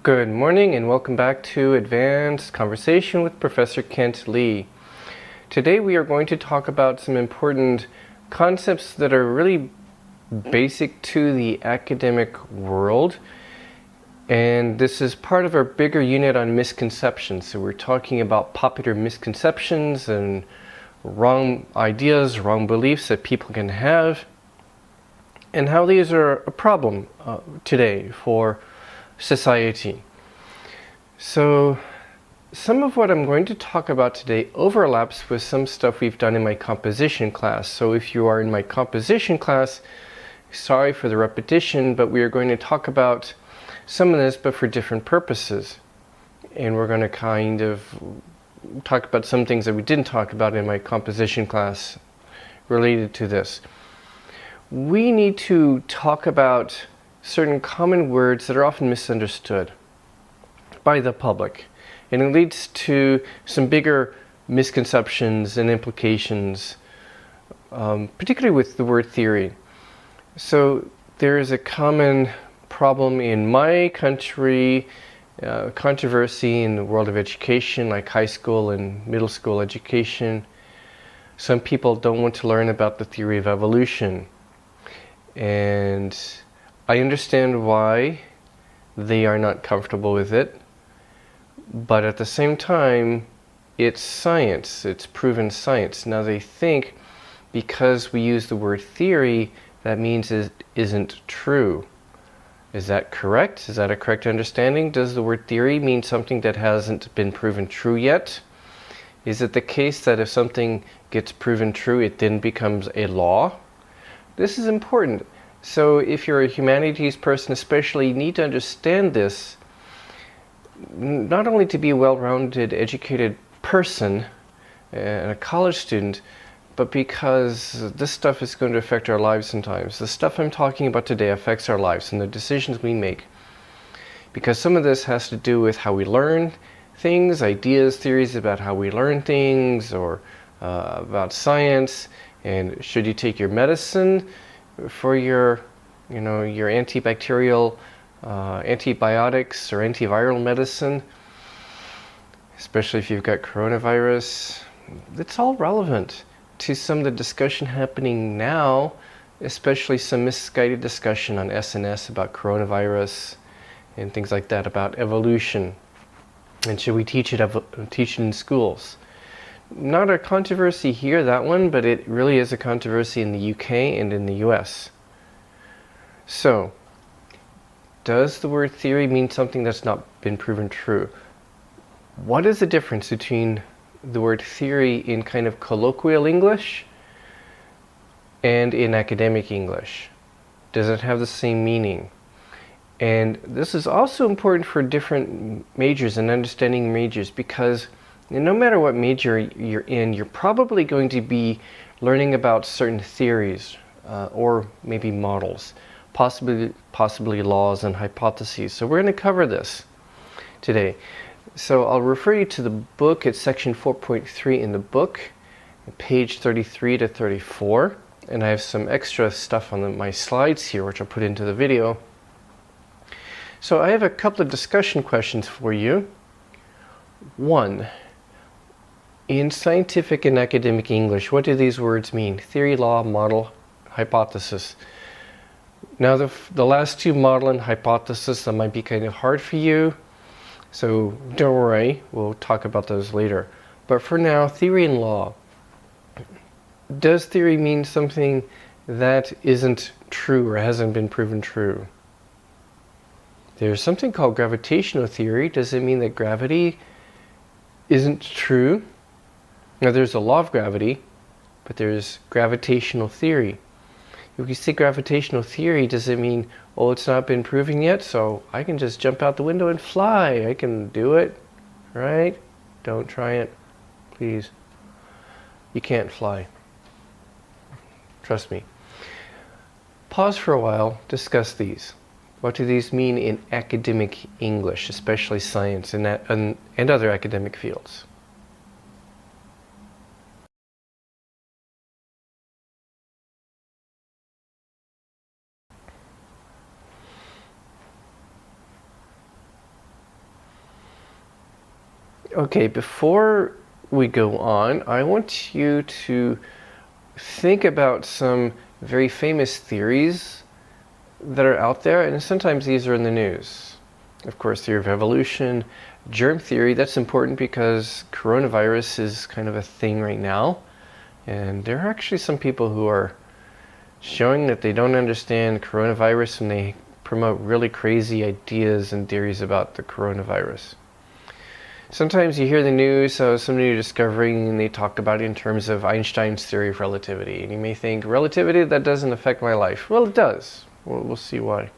Good morning and welcome back to Advanced Conversation with Professor Kent Lee. Today we are going to talk about some important concepts that are really basic to the academic world. And this is part of our bigger unit on misconceptions. So we're talking about popular misconceptions and wrong ideas, wrong beliefs that people can have, and how these are a problem today for society. So some of what I'm going to talk about today overlaps with some stuff we've done in my composition class. So if you are in my composition class, sorry for the repetition, but we are going to talk about some of this, but for different purposes. And we're going to kind of talk about some things that we didn't talk about in my composition class related to this. We need to talk about certain common words that are often misunderstood by the public, and it leads to some bigger misconceptions and implications, particularly with the word theory. So there is a common problem in my country, controversy in the world of education, like high school and middle school education. Some people don't want to learn about the theory of evolution, and I understand why they are not comfortable with it, but at the same time, it's science, it's proven science. Now they think because we use the word theory, that means it isn't true. Is that correct? Is that a correct understanding? Does the word theory mean something that hasn't been proven true yet? Is it the case that if something gets proven true, it then becomes a law? This is important. So if you're a humanities person especially, you need to understand this, not only to be a well-rounded, educated person and a college student, but because this stuff is going to affect our lives sometimes. The stuff I'm talking about today affects our lives and the decisions we make. Because some of this has to do with how we learn things, ideas, theories about how we learn things, or about science, and should you take your medicine for your antibacterial antibiotics or antiviral medicine, especially if you've got coronavirus. It's all relevant to some of the discussion happening now, especially some misguided discussion on SNS about coronavirus and things like that, about evolution. And should we teach it in schools? Not a controversy here, that one, but it really is a controversy in the UK and in the US. So, does the word theory mean something that's not been proven true? What is the difference between the word theory in kind of colloquial English and in academic English? Does it have the same meaning? And this is also important for different majors and understanding majors, because no matter what major you're in, you're probably going to be learning about certain theories or maybe models, possibly laws and hypotheses. So we're going to cover this today. So I'll refer you to the book. It's section 4.3 in the book, page 33 to 34. And I have some extra stuff on my slides here, which I'll put into the video. So I have a couple of discussion questions for you. One, in scientific and academic English, what do these words mean? Theory, law, model, hypothesis. Now the last two, model and hypothesis, that might be kind of hard for you, so don't worry, we'll talk about those later. But for now, theory and law. Does theory mean something that isn't true or hasn't been proven true? There's something called gravitational theory. Does it mean that gravity isn't true? Now there's a law of gravity, but there's gravitational theory. If we say gravitational theory, does it mean, oh, it's not been proven yet, so I can just jump out the window and fly? I can do it, right? Don't try it, please. You can't fly. Trust me. Pause for a while, discuss these. What do these mean in academic English, especially science and other academic fields? Okay, before we go on, I want you to think about some very famous theories that are out there, and sometimes these are in the news. Of course, theory of evolution, germ theory, that's important because coronavirus is kind of a thing right now. And there are actually some people who are showing that they don't understand coronavirus and they promote really crazy ideas and theories about the coronavirus. Sometimes you hear the news, some new discovery, and they talk about it in terms of Einstein's theory of relativity. And you may think, relativity, that doesn't affect my life. Well, it does. We'll see why.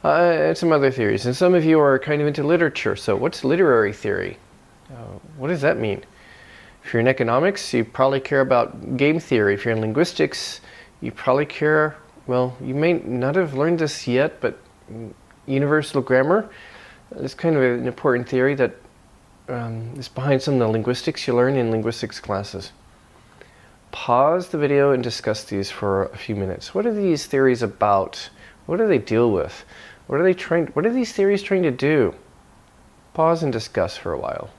And some other theories. And some of you are kind of into literature. So what's literary theory? What does that mean? If you're in economics, you probably care about game theory. If you're in linguistics, you probably care, well, you may not have learned this yet, but universal grammar is kind of an important theory that is behind some of the linguistics you learn in linguistics classes. Pause the video and discuss these for a few minutes. What are these theories about? What do they deal with? What are these theories trying to do? Pause and discuss for a while.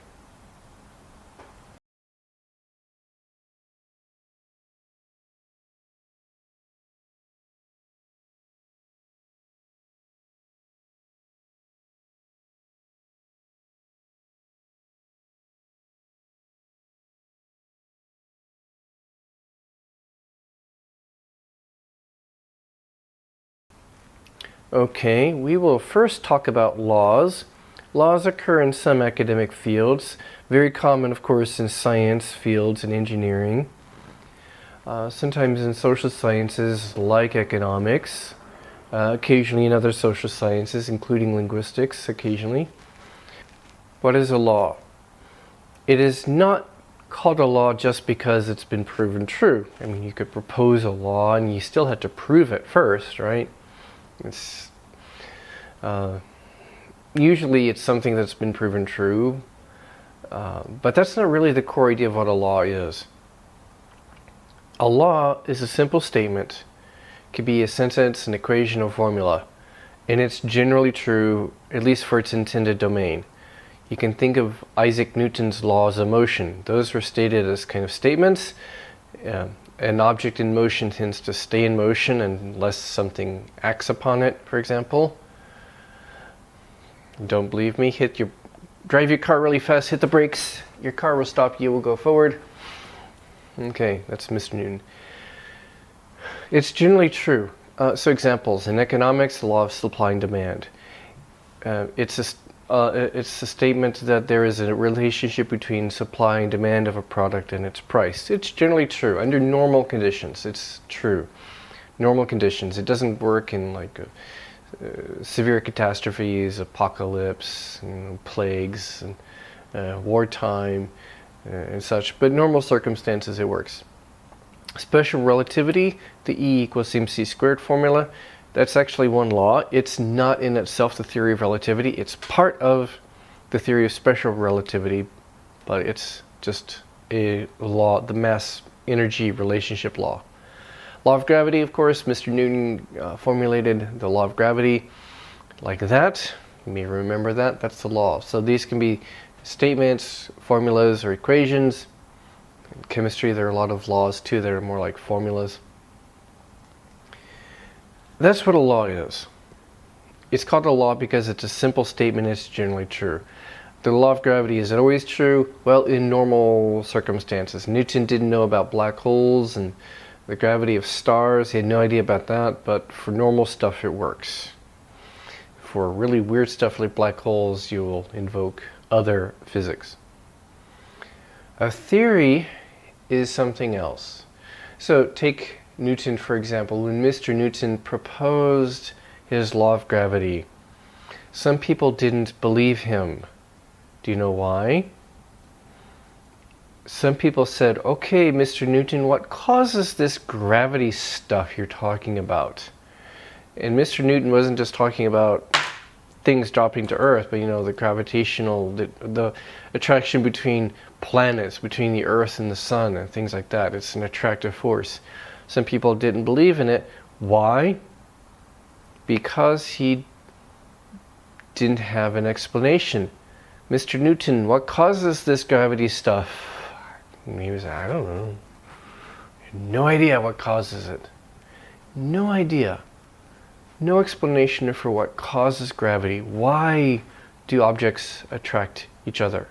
Okay, we will first talk about laws. Laws occur in some academic fields, very common, of course, in science fields and engineering. Sometimes in social sciences, like economics, occasionally in other social sciences, including linguistics, occasionally. What is a law? It is not called a law just because it's been proven true. I mean, you could propose a law and you still have to prove it first, right? Usually it's something that's been proven true, but that's not really the core idea of what a law is. A law is a simple statement. It could be a sentence, an equation, or formula, and it's generally true, at least for its intended domain. You can think of Isaac Newton's laws of motion. Those were stated as kind of statements. An object in motion tends to stay in motion unless something acts upon it, for example. Don't believe me? Drive your car really fast, hit the brakes, your car will stop, you will go forward. Okay, that's Mr. Newton. It's generally true. So examples, in economics, the law of supply and demand. It's a statement that there is a relationship between supply and demand of a product and its price. It's generally true. Under normal conditions, it's true. Normal conditions. It doesn't work in like severe catastrophes, apocalypse, plagues, and wartime, and such. But normal circumstances, it works. Special relativity, the E equals mc squared formula. That's actually one law. It's not in itself the theory of relativity. It's part of the theory of special relativity, but it's just a law, the mass energy relationship law. Law of gravity, of course, Mr. Newton formulated the law of gravity like that. You may remember that. That's the law. So these can be statements, formulas, or equations. In chemistry, there are a lot of laws too that are more like formulas. That's what a law is. It's called a law because it's a simple statement. It's generally true. The law of gravity, is it always true? Well, in normal circumstances. Newton didn't know about black holes and the gravity of stars. He had no idea about that, but for normal stuff it works. For really weird stuff like black holes, you will invoke other physics. A theory is something else. So take Newton, for example. When Mr. Newton proposed his law of gravity, some people didn't believe him. Do you know why? Some people said, okay, Mr. Newton, what causes this gravity stuff you're talking about? And Mr. Newton wasn't just talking about things dropping to Earth, but the gravitational, the attraction between planets, between the Earth and the Sun, and things like that. It's an attractive force. Some people didn't believe in it. Why? Because he didn't have an explanation. Mr. Newton, what causes this gravity stuff? And he was, I don't know. No idea what causes it. No idea. No explanation for what causes gravity. Why do objects attract each other?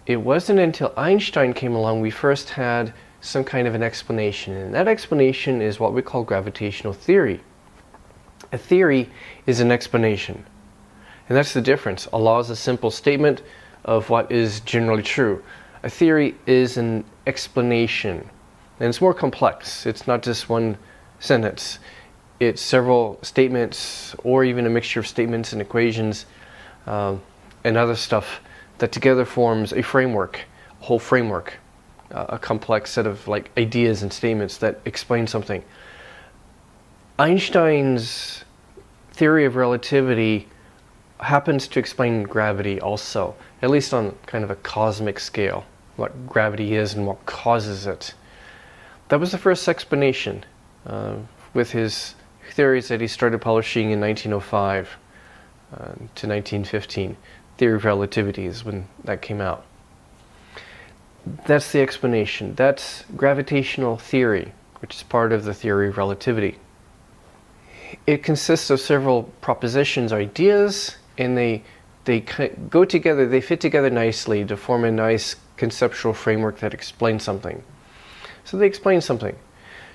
It wasn't until Einstein came along we first had some kind of an explanation. And that explanation is what we call gravitational theory. A theory is an explanation. And that's the difference. A law is a simple statement of what is generally true. A theory is an explanation. And it's more complex. It's not just one sentence. It's several statements, or even a mixture of statements and equations and other stuff that together forms a framework, a whole framework, a complex set of like ideas and statements that explain something. Einstein's theory of relativity happens to explain gravity also, at least on kind of a cosmic scale, what gravity is and what causes it. That was the first explanation with his theories that he started publishing in 1905 to 1915. Theory of relativity is when that came out. That's the explanation. That's gravitational theory, which is part of the theory of relativity. It consists of several propositions, ideas, and they go together, they fit together nicely to form a nice conceptual framework that explains something. So they explain something.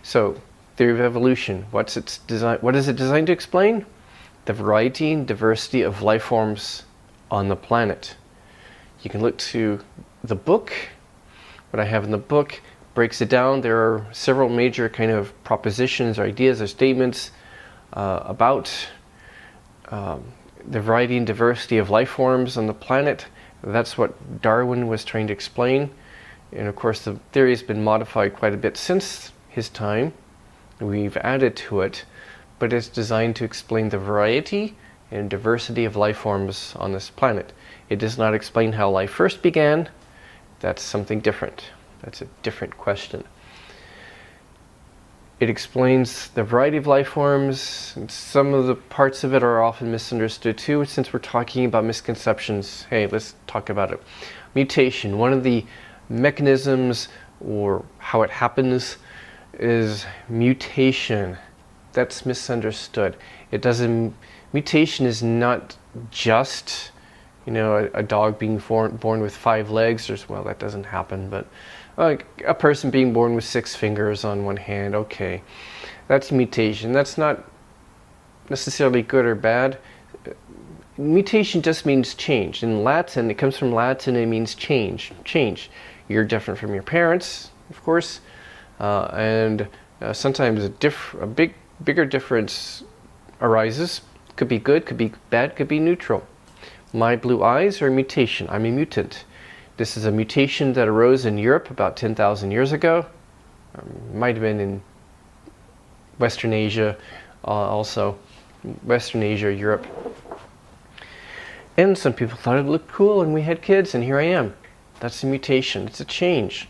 So, theory of evolution, what is it designed to explain? The variety and diversity of life forms on the planet. You can look to the book. What I have in the book breaks it down. There are several major kind of propositions or ideas or statements about the variety and diversity of life forms on the planet. That's what Darwin was trying to explain. And of course the theory has been modified quite a bit since his time. We've added to it, but it's designed to explain the variety and diversity of life forms on this planet. It does not explain how life first began. That's something different. That's a different question. It explains the variety of life forms, and some of the parts of it are often misunderstood too. Since we're talking about misconceptions, hey, let's talk about it. Mutation, one of the mechanisms or how it happens is mutation. That's misunderstood. Mutation is not just, a dog being born with 5 legs, well, that doesn't happen, but a person being born with 6 fingers on one hand, okay. That's mutation. That's not necessarily good or bad. Mutation just means change. In Latin, it comes from Latin, it means change. Change. You're different from your parents, of course, and sometimes a bigger difference arises. Could be good, could be bad, could be neutral. My blue eyes are a mutation. I'm a mutant. This is a mutation that arose in Europe about 10,000 years ago. Might have been in Western Asia also. Western Asia, Europe. And some people thought it looked cool and we had kids, and here I am. That's a mutation. It's a change.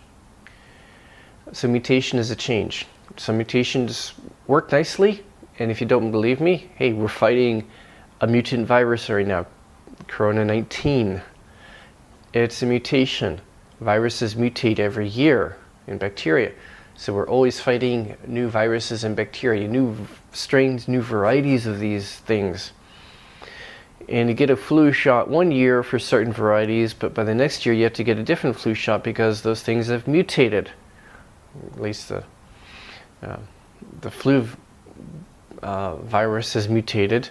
So mutation is a change. Some mutations work nicely, and if you don't believe me, hey, we're fighting a mutant virus right now, Corona-19. It's a mutation. Viruses mutate every year in bacteria. So we're always fighting new viruses and bacteria, new strains, new varieties of these things. And you get a flu shot one year for certain varieties, but by the next year you have to get a different flu shot because those things have mutated. At least the flu virus has mutated.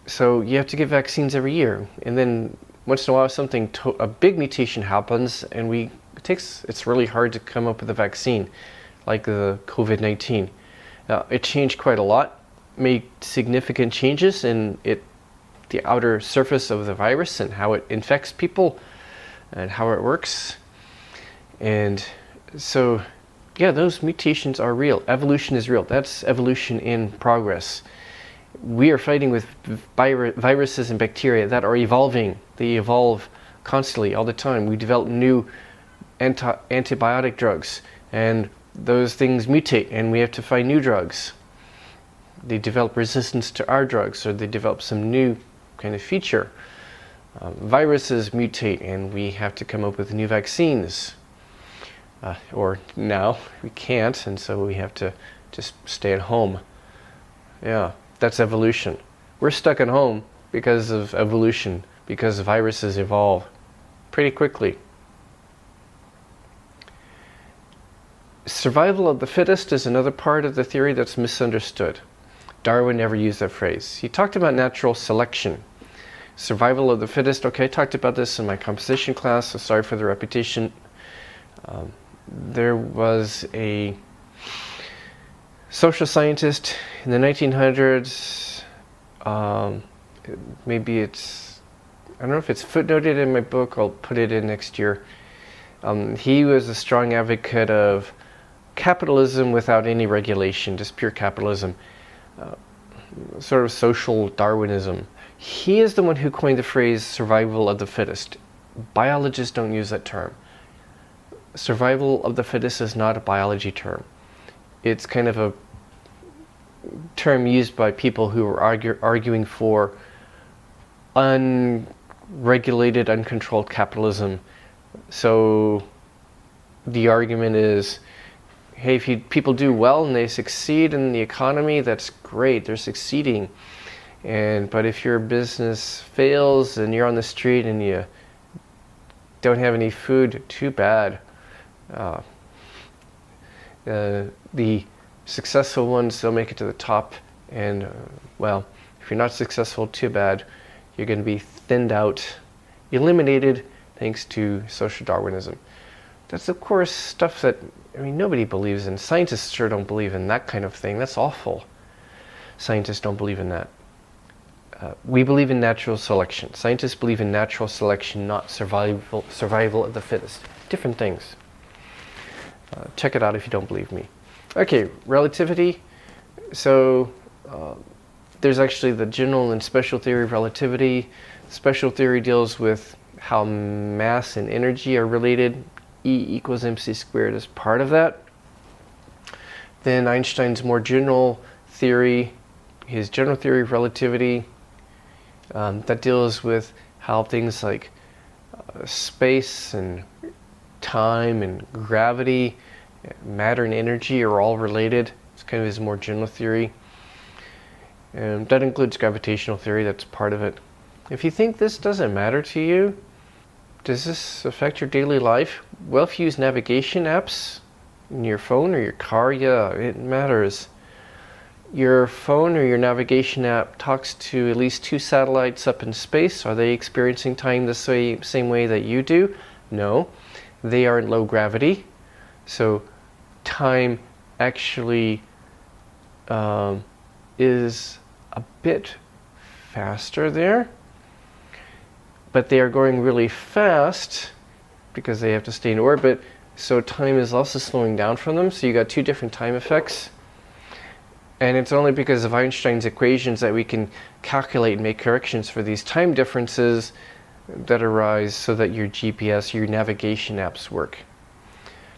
So you have to get vaccines every year. And then once in a while a big mutation happens, and it's really hard to come up with a vaccine, like the COVID-19. It changed quite a lot, made significant changes in the outer surface of the virus and how it infects people and how it works. And so, yeah, those mutations are real. Evolution is real. That's evolution in progress. We are fighting with viruses and bacteria that are evolving. They evolve constantly, all the time. We develop new antibiotic drugs, and those things mutate, and we have to find new drugs. They develop resistance to our drugs, or they develop some new kind of feature. Viruses mutate and we have to come up with new vaccines. Or now we can't, and so we have to just stay at home. Yeah, that's evolution. We're stuck at home because of evolution, because viruses evolve pretty quickly. Survival of the fittest is another part of the theory that's misunderstood. Darwin never used that phrase. He talked about natural selection. Survival of the fittest, okay, I talked about this in my composition class, so sorry for the repetition. There was a social scientist in the 1900s, maybe it's, I don't know if it's footnoted in my book, I'll put it in next year. He was a strong advocate of capitalism without any regulation, just pure capitalism, sort of social Darwinism. He is the one who coined the phrase survival of the fittest. Biologists don't use that term. Survival of the fittest is not a biology term. It's kind of a term used by people who are arguing for unregulated, uncontrolled capitalism. So the argument is, hey, if people do well and they succeed in the economy, that's great, they're succeeding. But if your business fails and you're on the street and you don't have any food, too bad. The successful ones, they'll make it to the top, and well, if you're not successful, too bad. You're going to be thinned out, eliminated, thanks to social Darwinism. That's of course stuff that, I mean, nobody believes in. Scientists sure don't believe in that kind of thing. That's awful. Scientists don't believe in that. We believe in natural selection. Scientists believe in natural selection, not survival of the fittest. Different things. Check it out if you don't believe me. Okay, relativity. So there's actually the general and special theory of relativity. Special theory deals with how mass and energy are related. E equals mc squared is part of that. Then Einstein's more general theory, his general theory of relativity, that deals with how things like space and time and gravity, matter and energy are all related. It's kind of his more general theory. And that includes gravitational theory, that's part of it. If you think this doesn't matter to you, does this affect your daily life? Well, if you use navigation apps in your phone or your car, yeah, it matters. Your phone or your navigation app talks to at least 2 satellites up in space. Are they experiencing time the same way that you do? No. They are in low gravity, so time actually is a bit faster there, but they are going really fast because they have to stay in orbit, so time is also slowing down for them. So you got 2 different time effects, and it's only because of Einstein's equations that we can calculate and make corrections for these time differences that arise so that your GPS, your navigation apps work.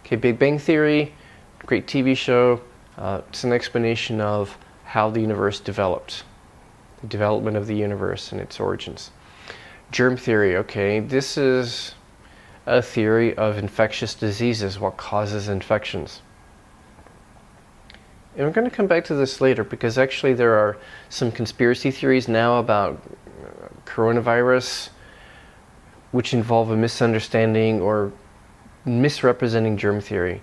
Okay, Big Bang Theory, great TV show. It's an explanation of how the universe developed, the development of the universe and its origins. Germ theory, okay, this is a theory of infectious diseases, what causes infections. And we're going to come back to this later because actually there are some conspiracy theories now about coronavirus which involve a misunderstanding or misrepresenting germ theory.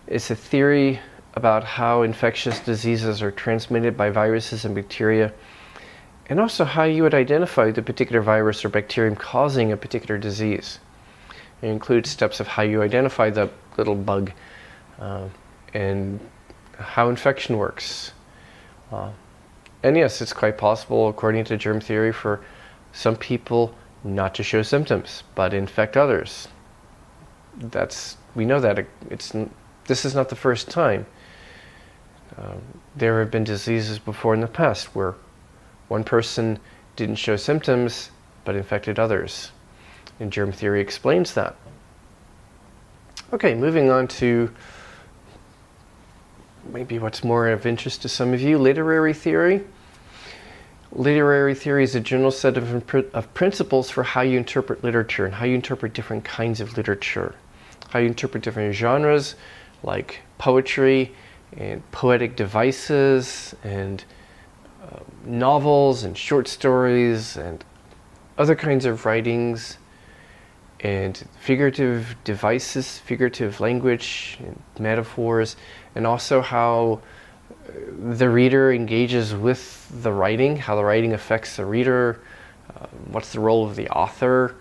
It's a theory about how infectious diseases are transmitted by viruses and bacteria, and also how you would identify the particular virus or bacterium causing a particular disease. It includes steps of how you identify the little bug and how infection works. And yes, it's quite possible, according to germ theory, for some people not to show symptoms, but infect others. We know that this is not the first time. There have been diseases before in the past where one person didn't show symptoms, but infected others. And germ theory explains that. Okay, moving on to maybe what's more of interest to some of you, literary theory. Literary theory is a general set of principles for how you interpret literature and how you interpret different kinds of literature. How you interpret different genres like poetry and poetic devices and novels and short stories and other kinds of writings and figurative devices, figurative language and metaphors, and also how the reader engages with the writing, how the writing affects the reader, what's the role of the author,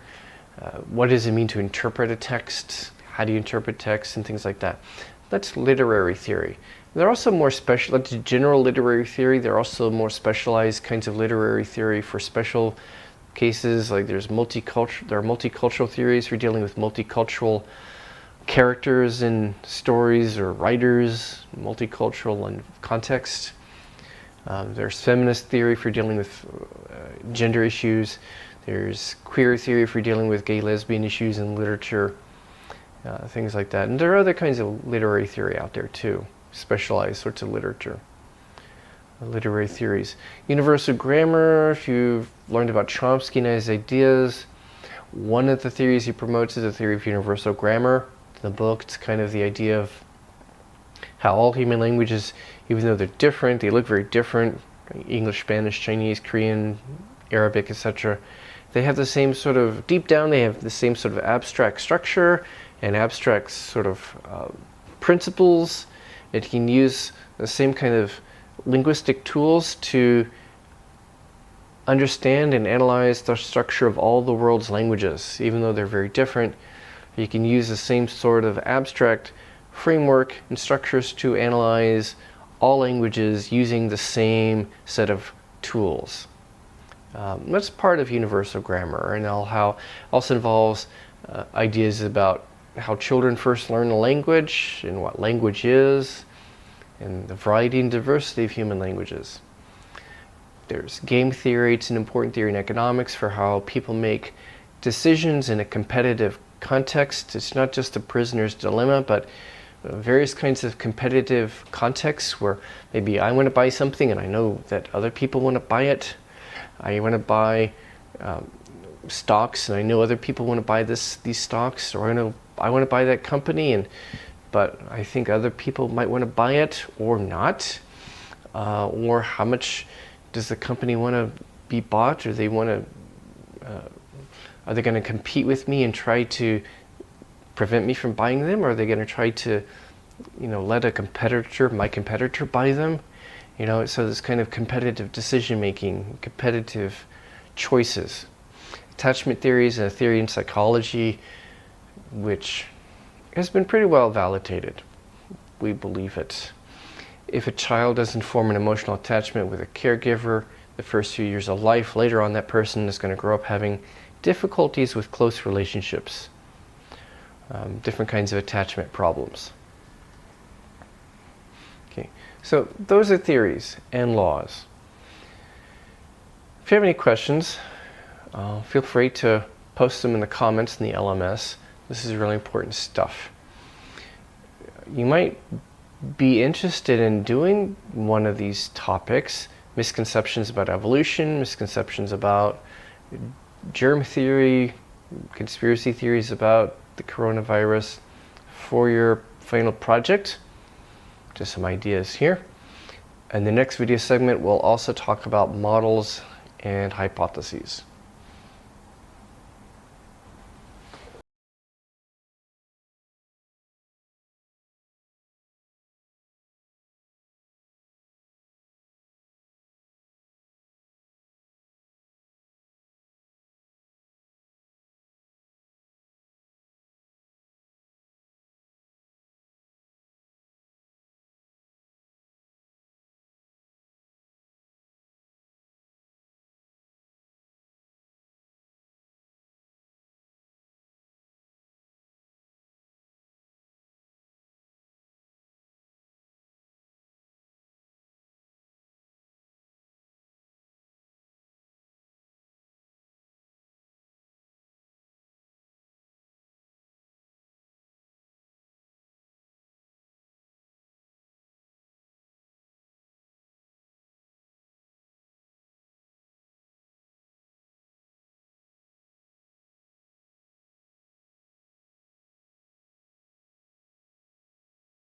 what does it mean to interpret a text, how do you interpret text, and things like that. That's literary theory. There are also more special, that's general literary theory. There are also more specialized kinds of literary theory for special cases, like there are multicultural theories for dealing with multicultural characters in stories or writers, multicultural and context. There's feminist theory for dealing with gender issues. There's queer theory for dealing with gay, lesbian issues in literature, things like that. And there are other kinds of literary theory out there too, specialized sorts of literature. Literary theories. Universal grammar, if you've learned about Chomsky and his ideas, one of the theories he promotes is the theory of universal grammar. In the book, it's kind of the idea of how all human languages, even though they're different, they look very different, English, Spanish, Chinese, Korean, Arabic, etc. They have the same sort of, deep down, they have the same sort of abstract structure and abstract sort of principles. It can use the same kind of linguistic tools to understand and analyze the structure of all the world's languages. Even though they're very different, you can use the same sort of abstract framework and structures to analyze all languages using the same set of tools. That's part of universal grammar, and how also involves ideas about how children first learn a language and what language is, and the variety and diversity of human languages. There's game theory. It's an important theory in economics for how people make decisions in a competitive context. It's not just a prisoner's dilemma, but various kinds of competitive contexts where maybe I want to buy something and I know that other people want to buy it. I want to buy stocks and I know other people want to buy these stocks, or I want to buy that company, but I think other people might want to buy it or not. Or how much does the company want to be bought, or they want to are they going to compete with me and try to prevent me from buying them? Or are they going to try to, let my competitor buy them? So this kind of competitive decision making, competitive choices. Attachment theory is a theory in psychology which has been pretty well validated. We believe it. If a child doesn't form an emotional attachment with a caregiver the first few years of life, later on that person is going to grow up having difficulties with close relationships, different kinds of attachment problems. Okay, so those are theories and laws. If you have any questions, feel free to post them in the comments in the LMS. This is really important stuff. You might be interested in doing one of these topics: misconceptions about evolution, misconceptions about germ theory, conspiracy theories about the coronavirus, for your final project. Just some ideas here. And the next video segment will also talk about models and hypotheses.